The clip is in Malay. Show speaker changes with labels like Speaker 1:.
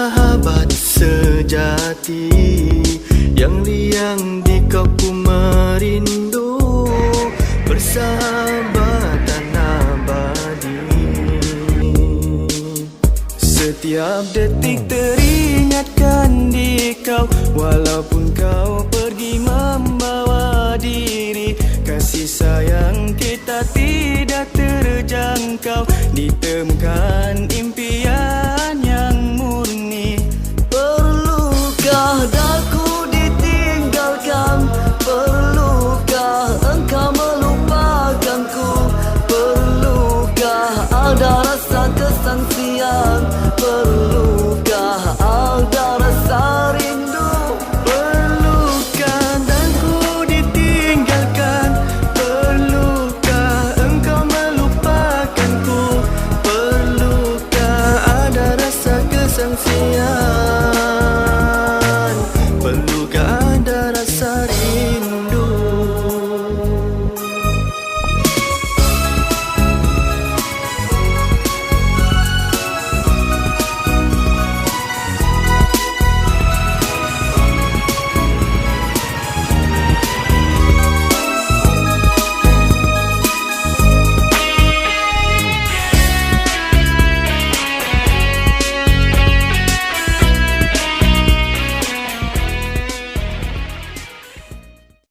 Speaker 1: sahabat sejati yang liang di kau ku merindu, persahabatan abadi. Setiap detik teringatkan di kau, walaupun kau pergi membawa diri. Kasih sayang kita tidak terjangkau, ditemukan impian yang murni. Perlukah daku ditinggalkan? Perlukah engkau melupakanku? Perlukah ada rasa kesangsian? Perlukah ada rasa rindu? Perlukah daku ditinggalkan? Perlukah engkau melupakanku? Perlukah ada rasa kesangsian?